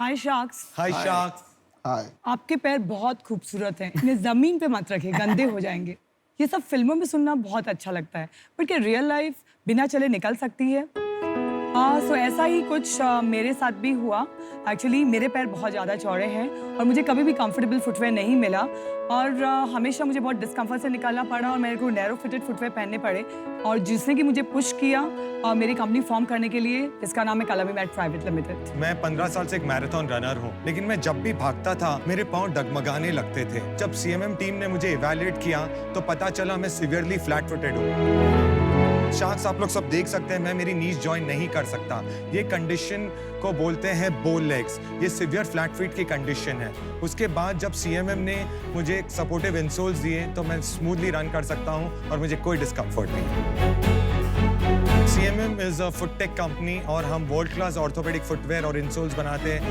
हाय sharks. हाय sharks. हाय। आपके पैर बहुत खूबसूरत हैं, इन्हें जमीन पे मत रखें, गंदे हो जाएंगे। ये सब फिल्मों में सुनना बहुत अच्छा लगता है, पर क्या रियल लाइफ बिना चले निकल सकती है? सो ऐसा ही कुछ मेरे साथ भी हुआ। एक्चुअली मेरे पैर बहुत ज़्यादा चौड़े हैं और मुझे कभी भी कंफर्टेबल फुटवेयर नहीं मिला और हमेशा मुझे बहुत डिस्कम्फर्ट से निकालना पड़ा और मेरे को नैरो फिटेड फुटवेयर पहनने पड़े। और जिसने कि मुझे पुश किया मेरी कंपनी फॉर्म करने के लिए, इसका नाम है कलमी मैट प्राइवेट लिमिटेड। मैं 15 साल से एक मैराथन रनर हूँ, लेकिन मैं जब भी भागता था मेरे पाँव डगमगाने लगते थे। जब CMM टीम ने मुझे इवैल्यूएट किया तो पता चला मैं सीवियरली फ्लैट फुटेड हूँ। शार्क्स, आप लोग सब देख सकते हैं मैं मेरी नीज जॉइन नहीं कर सकता। ये कंडीशन को बोलते हैं बो लेग्स। ये सिवियर फ्लैट फीट की कंडीशन है। उसके बाद जब CMM ने मुझे सपोर्टिव इंसोल्स दिए तो मैं स्मूथली रन कर सकता हूँ और मुझे कोई डिस्कम्फर्ट नहीं। CMM is a foot tech company और हम वर्ल्ड क्लास ऑर्थोपेडिक फुटवेयर और इंसोल्स बनाते हैं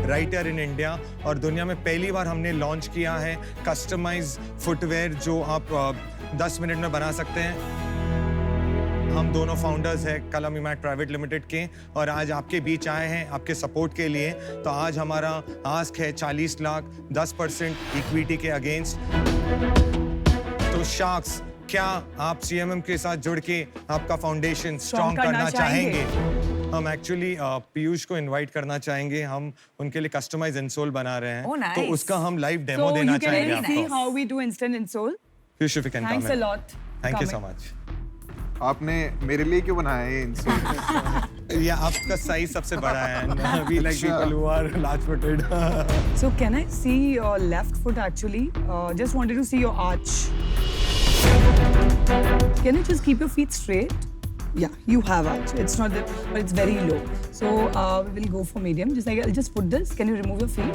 राइट हियर इन इंडिया। और दुनिया में पहली बार हमने लॉन्च किया है कस्टमाइज फुटवेयर जो आप 10 मिनट में बना सकते हैं। हम दोनों फाउंडर्स हैं कलमी मैट प्राइवेट लिमिटेड के और आज आपके बीच आए हैं आपके सपोर्ट के लिए। तो आज हमारा आस्क है 40 लाख 10% इक्विटी के अगेंस्ट। तो शार्क्स, क्या आप CMM के साथ जुड़ के आपका फाउंडेशन स्ट्रॉन्ग करना चाहेंगे? हम एक्चुअली पीयूष को इनवाइट करना चाहेंगे। हम उनके लिए कस्टमाइज इंसोल बना रहे हैं। nice. तो उसका हम लाइव डेमो देना चाहेंगे आपको। See how we do instant insole. Piyush, if you can come Thanks a in. lot. Thank you so Coming. much. आपने मेरे लिए क्यों बनाया ये इंसोल? या आपका साइज सबसे बड़ा है। We like people who are large footed. So can I see your left foot actually? Just wanted to see your arch. Can you just keep your feet straight? Yeah, you have arch. It's not that, but it's very low. So we'll go for medium. I'll just put this. Can you remove your feet?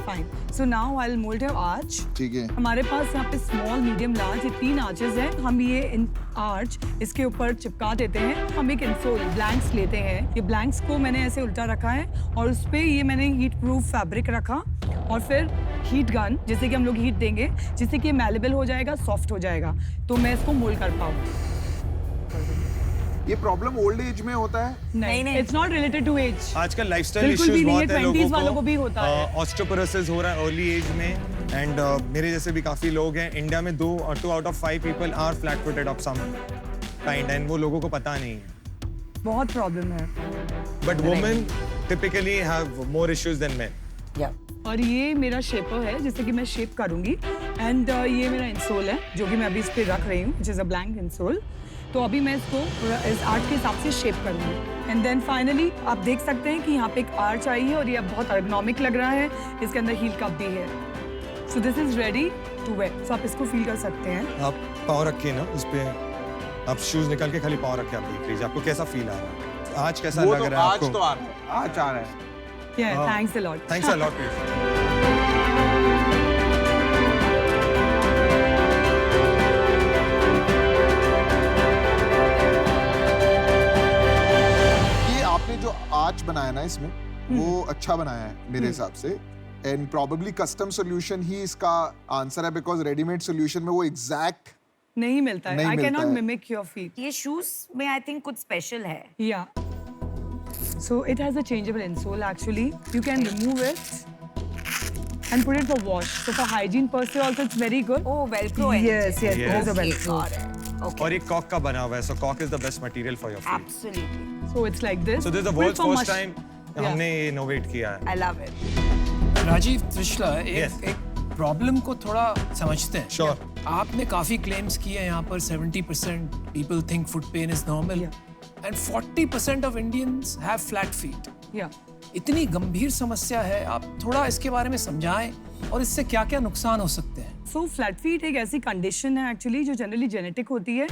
Fine. So now I'll mold your arch. ठीक है। हमारे पास यहाँ पे small, medium, large ये 3 arches हैं। हम ये इन arch इसके ऊपर चिपका देते हैं। हम एक इंसोल ब्लैंक्स लेते हैं। ये ब्लैंक्स को मैंने ऐसे उल्टा रखा है और उस पे ये मैंने हीट प्रूफ फैब्रिक रखा और फिर हीट गन, जैसे कि हम लोग हीट देंगे जिससे कि ये मैलेबल हो जाएगा, सॉफ्ट हो जाएगा, तो मैं इसको मोल्ड कर पाऊँ। ये प्रॉब्लम ओल्ड एज में होता है? नहीं, it's not related to age. आजकल लाइफस्टाइल बिल्कुल इश्यूज भी नहीं है, बहुत है 20s वालों को लोगों भी होता है। ऑस्टियोपोरोसिस हो रहा है अर्ली एज में एंड मेरे जैसे भी काफी लोग हैं। इंडिया में 2 out of 5 people are flat footed of some kind and वो लोगों को पता नहीं है। बहुत प्रॉब्लम है। But women typically have more issues than men. और ये मेरा शेपर है जिससे कि मैं शेप करूंगी एंड ये मेरा इंसोल है जो कि मैं अभी इस पे रख रही हूँ, which is a blank insole। तो अभी मैं इसको इस आर्च के हिसाब से शेप करूंगी एंड देन फाइनली आप देख सकते हैं कि यहाँ पे एक आर्च आई है और ये अब बहुत एर्गोनॉमिक लग रहा है। इसके अंदर हील कप भी है। So this is ready to wear. So आप इसको फील कर सकते हैं। आप पाँव रखिए ना इस पे, आप शूज निकाल के खाली पाँव रख के आप देख लीजिए आपको कैसा फील आ रहा है। आज कैसा लग रहा है आपको? आज तो आ रहा है। Yeah, thanks a lot. Thanks a lot. आपने जो आर्च बनाया ना इसमें वो अच्छा बनाया है मेरे हिसाब से एंड प्रोबेबली कस्टम सॉल्यूशन ही इसका आंसर है बिकॉज रेडीमेड सॉल्यूशन में वो एग्जैक्ट नहीं मिलता है। I cannot mimic your feet. ये शूज में आई थिंक कुछ स्पेशल है। Yeah. So it has a changeable insole actually. You can remove it and put it for wash. So for hygiene per se also it's very good. Oh, velcro है। Yes, it is a velcro. Okay. और ये Kock का बना हुआ है, so कॉक is the best material for your feet. Absolutely. So it's like this. So this is the Put it world's for first mush- time हमने ये innovate किया है। I love it. Rajeev Trishla, Yes. एक प्रॉब्लम को थोड़ा समझते हैं। Sure. आपने काफी क्लेम्स किए हैं यहाँ पर 70% people think foot pain is normal and 40% of Indians have flat feet. Yeah. इतनी गंभीर समस्या है, आप थोड़ा इसके बारे में समझाएं और इससे क्या-क्या नुकसान हो सकते हैं। So flat feet एक ऐसी कंडीशन है एक्चुअली जो जनरली जेनेटिक होती है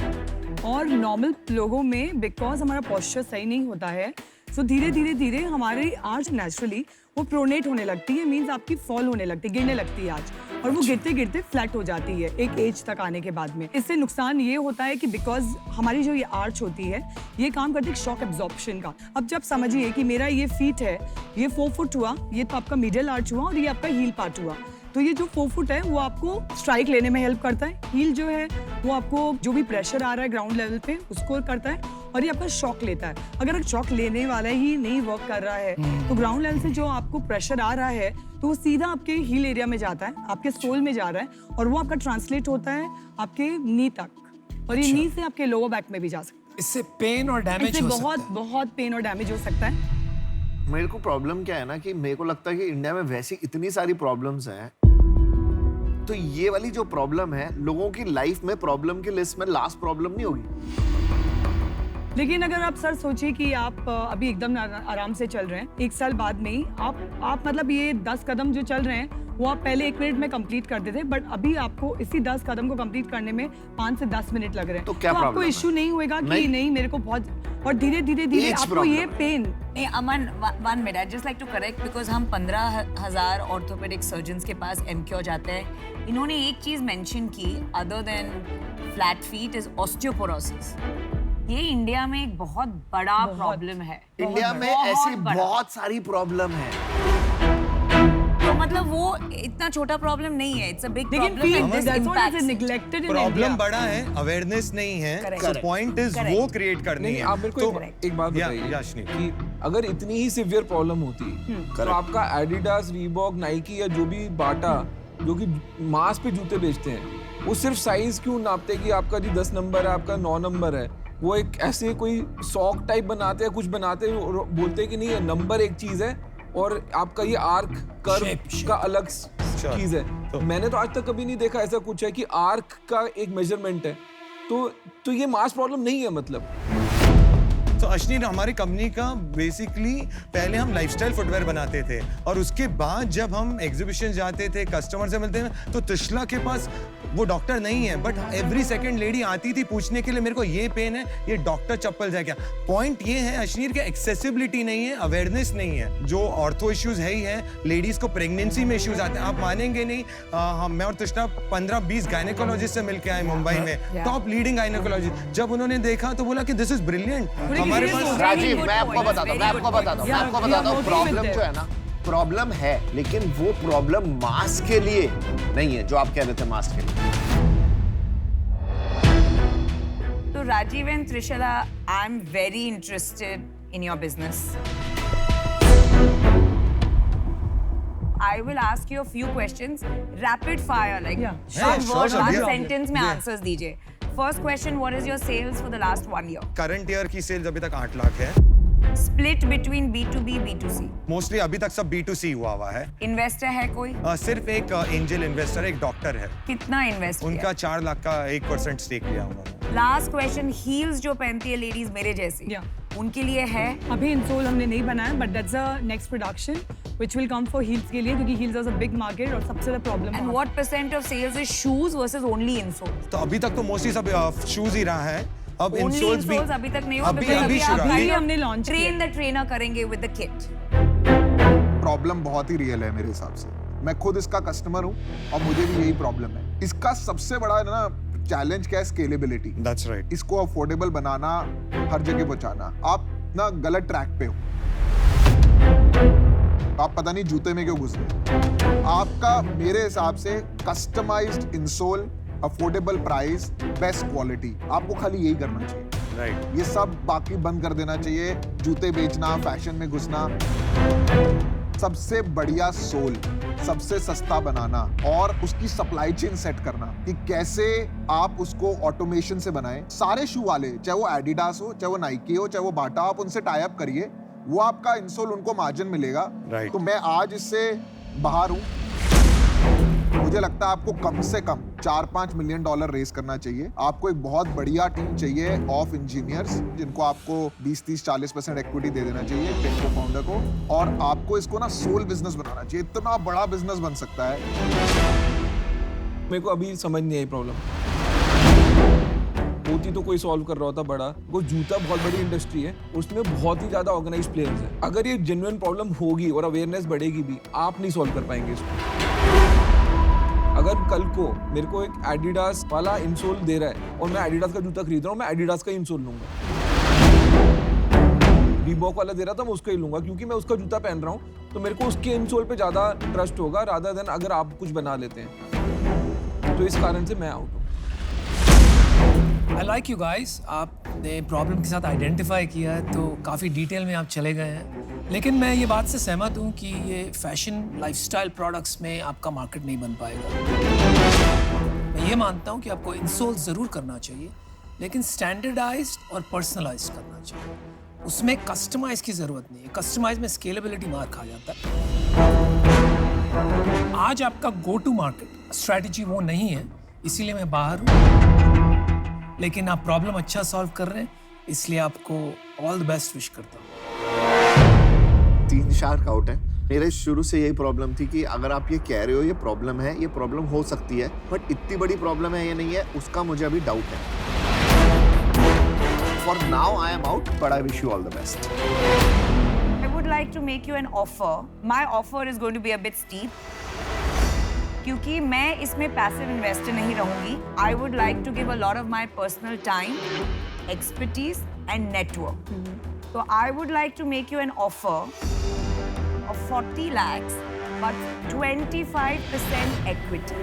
और नॉर्मल लोगों में बिकॉज हमारा पोस्चर सही नहीं होता है सो धीरे धीरे हमारी आर्च नेचुरली वो प्रोनेट होने लगती है। मीन्स आपकी फॉल होने लगती है, गिरने लगती है आर्च और वो गिरते गिरते फ्लैट हो जाती है एक एज तक आने के बाद में। इससे नुकसान ये होता है कि बिकॉज हमारी जो ये आर्च होती है ये काम करती है शॉक एब्जॉर्प्शन का। अब जब समझिए कि मेरा ये फीट है, ये 4 फुट हुआ, ये तो आपका मिडिल आर्च हुआ और ये आपका हील पार्ट हुआ। तो ये जो 4 फुट है वो आपको स्ट्राइक लेने में हेल्प करता है। हील जो है वो आपको जो भी प्रेशर आ रहा है ग्राउंड लेवल पे उसको करता है और ये आपका शॉक लेता है। अगर शॉक लेने वाला ही नहीं वर्क कर रहा है तो ग्राउंड लेवल से जो आपको प्रेशर आ रहा है तो वो सीधा आपके हील एरिया में जाता है, आपके सोल में जा रहा है और वो आपका ट्रांसलेट होता है आपके नी तक और ये नी से आपके लोअर बैक में भी जा सकता है। इससे पेन और डैमेज इससे हो सकता बहुत है। बहुत पेन और डैमेज हो सकता है। मेरे को प्रॉब्लम क्या है ना कि मेरे को लगता है कि इंडिया में वैसी इतनी सारी प्रॉब्लम्स हैं, तो ये वाली जो प्रॉब्लम है लोगों की लाइफ में प्रॉब्लम की लिस्ट में लास्ट प्रॉब्लम नहीं होगी। लेकिन अगर आप सर सोचिए कि आप अभी एकदम आराम से चल रहे हैं, 1 साल बाद में ही आप मतलब ये 10 कदम जो चल रहे हैं वो आप पहले 1 मिनट में कंप्लीट करते थे, बट अभी आपको इसी 10 कदम को कंप्लीट करने में 5 से 10 मिनट लग रहे हैं। तो क्या आपको प्रॉब्लम है? इशू नहीं होएगा कि नहीं मेरे को बहुत, और धीरे धीरे धीरे Age आपको ये problem पेन। नहीं अमन, 1 मिनट, I just like to correct because हम 15,000 ऑर्थोपेडिक सर्जन्स के पास एमक्योर जाते हैं। इन्होंने एक चीज मेंशन की other than flat feet is osteoporosis. ये इंडिया में एक बहुत बड़ा प्रॉब्लम है। इंडिया में बहुत ऐसी बड़ा। बहुत सारी प्रॉब्लम है। तो मतलब वो इतना छोटा प्रॉब्लम नहीं है, इट्स अ बिग लेकिन problem and this impacts. Neglected in problem बड़ा है, अवेयरनेस नहीं है। Correct. So point is Correct. वो क्रिएट करनी नहीं है। आप मेरे को तो एक बात बताइए याशनी कि अगर इतनी ही सिवियर प्रॉब्लम होती तो आपका एडिडास, रीबॉक, नाइकी या जो भी बाटा जो कि मास पे जूते बेचते हैं वो सिर्फ साइज क्यों नापते कि आपका जी 10 नंबर है, आपका 9 नंबर है। वो एक ऐसे कोई सॉक टाइप बनाते हैं, कुछ बनाते हैं और बोलते हैं कि नहीं ये नंबर एक चीज है और आपका ये आर्क कर्व का अलग चीज है। तो- मैंने तो आज तक कभी नहीं देखा ऐसा कुछ है कि आर्क का एक मेजरमेंट है। तो ये मास प्रॉब्लम नहीं है मतलब। तो अश्नी, हमारी कंपनी का बेसिकली पहले हम लाइफस्टाइल फुटवेयर बनाते थे और उसके बाद जब हम एग्जीबिशन जाते थे, कस्टमर से मिलते हैं, तो तिशला के पास वो डॉक्टर नहीं है, बट एवरी सेकंड लेडी आती थी पूछने के लिए मेरे को ये पेन है, ये डॉक्टर चप्पल है क्या। पॉइंट ये है अश्नीर के एक्सेसिबिलिटी नहीं है, अवेयरनेस नहीं है। जो ऑर्थो इश्यूज है ही है, लेडीज को प्रेगनेंसी में इश्यूज आते हैं। आप मानेंगे नहीं, मैं और तिशला 15-20 गायनेकोलॉजिस्ट से मिलके आए मुंबई में, टॉप लीडिंग गायनेकोलॉजिस्ट। जब उन्होंने देखा तो बोला कि दिस इज ब्रिलियंट। हमारे पास राजीव, मैं आपको बताता हूँ, प्रॉब्लम जो है ना, प्रॉब्लम है लेकिन वो प्रॉब्लम मास के लिए नहीं है जो आप कह रहे थे मास के लिए। तो Rajeev and Trishla, I am very interested in your business. I will ask you a few questions, rapid fire, like Yeah. one sure, word, sure, one yeah. sentence में answers दीजिए। First question, what is your sales for the last 1 year? Current year की sales अभी तक 8 लाख है। Split between B2B, B2C. Mostly अभी तक सब B2C हुआ है। Investor है कोई? सिर्फ एक एंजल इन्वेस्टर, एक डॉक्टर है, कितना इन्वेस्ट किया? उनका 4 लाख का 1% स्टेक लिया उन्होंने। लास्ट क्वेश्चन, हील्स जो पहनती है लेडीज मेरे जैसी, Yeah. उनके लिए है? अभी इंसोल हमने नहीं बनाया, but that's a next production which will come for heels के लिए, क्योंकि heels is a big market और सबसे ज्यादा problem and what percent of sales is shoes versus only insole? तो अभी तक तो मोस्टली सब शूज ही रहा है। अब ओनली इंसोल्स भी इंसोल्स अभी तक नहीं हुआ, अभी because अभी आप शुरू अभी हमने launch ट्रेन द ट्रेनर करेंगे विद द किट। प्रॉब्लम बहुत ही रियल है मेरे हिसाब से। मैं खुद इसका कस्टमर हूँ और मुझे भी यही प्रॉब्लम है। इसका सबसे बड़ा ना चैलेंज क्या है? स्केलेबिलिटी। That's right. इसको अफोर्डेबल बनाना, हर जगह पहुंचाना। आप ना गलत ट्रैक पे हो, आप पता नहीं जूते में क्यों घुस गए। आपका मेरे हिसाब से customised insole, affordable price, best quality, आपको खाली यही करना चाहिए। राइट। ये सब बाकी बंद कर देना चाहिए, जूते बेचना, फैशन में घुसना। सबसे बढ़िया सोल, सबसे सस्ता बनाना और उसकी सप्लाई चेन सेट करना कि कैसे आप उसको ऑटोमेशन से बनाएं। सारे शू वाले, चाहे वो एडिडास हो, चाहे वो नाइकी हो, चाहे वो बाटा, आप उनसे टाई अप करिए, वो आपका इंसोल उनको मार्जिन मिलेगा। Right. तो मैं आज इससे बाहर हूँ। मुझे लगता है आपको कम से कम $4-5 मिलियन रेज करना चाहिए। आपको एक बहुत बढ़िया टीम चाहिए ऑफ इंजीनियर्स, जिनको आपको 20-30-40% इक्विटी दे देना चाहिए टेक्को फाउंडर को, और आपको इसको ना सोल बिजनेस बनाना चाहिए। इतना बड़ा बिजनेस बन सकता है। मेरे को अभी समझ नहीं आई प्रॉब्लम। होती तो कोई सॉल्व कर रहा होता बड़ा। वो जूता बहुत बड़ी इंडस्ट्री है, उसमें बहुत ही ज्यादा ऑर्गेनाइज प्लेयर्स हैं। अगर ये जेन्युइन प्रॉब्लम होगी और अवेयरनेस बढ़ेगी भी, आप नहीं सॉल्व कर पाएंगे इसको। अगर कल को मेरे को एक एडिडास वाला इंसोल दे रहा है और मैं एडिडास का जूता खरीद रहा हूँ, मैं एडिडास का इंसोल लूंगा। रीबॉक वाला दे रहा था, मैं उसका ही लूंगा, क्योंकि मैं उसका जूता पहन रहा हूँ तो मेरे को उसके इंसोल पे ज्यादा ट्रस्ट होगा रादर देन अगर आप कुछ बना लेते हैं। तो इस कारण से मैं आउट हूँ। आई लाइक यू गाइस, आपने प्रॉब्लम के साथ आइडेंटिफाई किया है तो काफ़ी डिटेल में आप चले गए हैं, लेकिन मैं ये बात से सहमत हूँ कि ये फैशन लाइफस्टाइल प्रोडक्ट्स में आपका मार्केट नहीं बन पाएगा। मैं ये मानता हूँ कि आपको इंसोल ज़रूर करना चाहिए, लेकिन स्टैंडर्डाइज्ड और पर्सनलाइज्ड करना चाहिए। उसमें कस्टमाइज की ज़रूरत नहीं है, कस्टमाइज में स्केलेबिलिटी मार खा जाता है। आज आपका गो टू मार्केट स्ट्रैटेजी वो नहीं है, इसीलिए मैं बाहर हूँ, लेकिन आप प्रॉब्लम अच्छा सॉल्व कर रहे हैं, इसलिए आपको ऑल द बेस्ट विश करता हूँ। 3 शार्क आउट है। मेरे शुरू से यही प्रॉब्लम थी कि अगर आप ये कह रहे हो ये प्रॉब्लम है, ये प्रॉब्लम हो सकती है, बट इतनी बड़ी प्रॉब्लम है ये नहीं है, उसका मुझे अभी डाउट है। For now I am out, but I wish you all the best. I would like to make you an offer. My offer is going to be a bit steep. क्योंकि मैं इसमें passive investor नहीं रहूंगी. I would like to give a lot of my personal time, expertise and network. So I would like to make you an offer of 40 lakhs but 25% equity.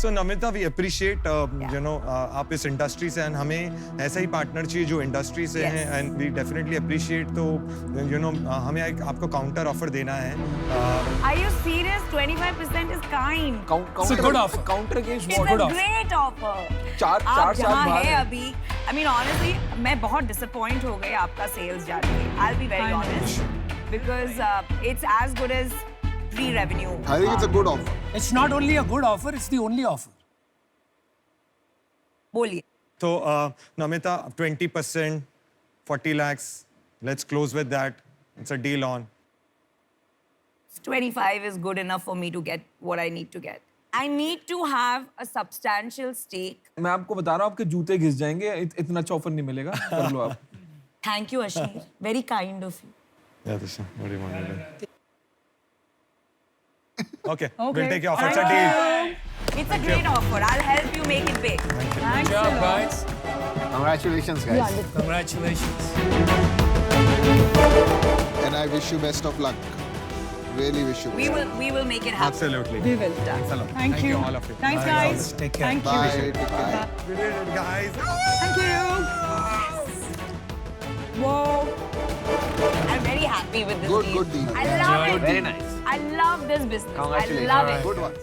So Namita, we appreciate you know आप इस industry से and हमें ऐसा ही partner चाहिए जो industry से Yes. हैं and we definitely appreciate, तो you know हमें आपको काउंटर ऑफर देना है। Are you serious? 25% is kind. It's a good offer. Counter against It's what? a great offer. चार आप साल जहाँ बाद है अभी, I mean honestly, मैं बहुत disappoint हो गई आपका sales जान के. I'll be very honest, because it's as good as pre-revenue. I think it's a good offer. It's not only a good offer, it's the only offer. बोलिए. तो Namita, 20%, 40 lakhs, let's close with that. It's a deal on. 25 is good enough for me to get what I need to get. I need to have a substantial stake. मैं आपको बता रहा हूँ आपके जूते घिस जाएंगे, इतना अच्छा ऑफर नहीं मिलेगा, कर लो आप। Thank you, Ashneer. Very kind of you. Yeah, Disha, what do you want to do? Okay, Okay. we'll take your offer. It's a Thank deal. you. It's a great offer. I'll help you make it big. Thanks Good a job, lot. guys. Congratulations, guys. Congratulations. And I wish you best of luck. Really wish you. We will make it happen. Absolutely. We will. Thanks a lot. Thank you. all of you. Thanks, Bye. guys. Take care. Thank you. Bye. Take care. We did it, guys. Thank you. Whoa. I'm very happy with this Good, deal. good deal. I love it. Very nice. I love this business. I Congratulations. love it. Good one.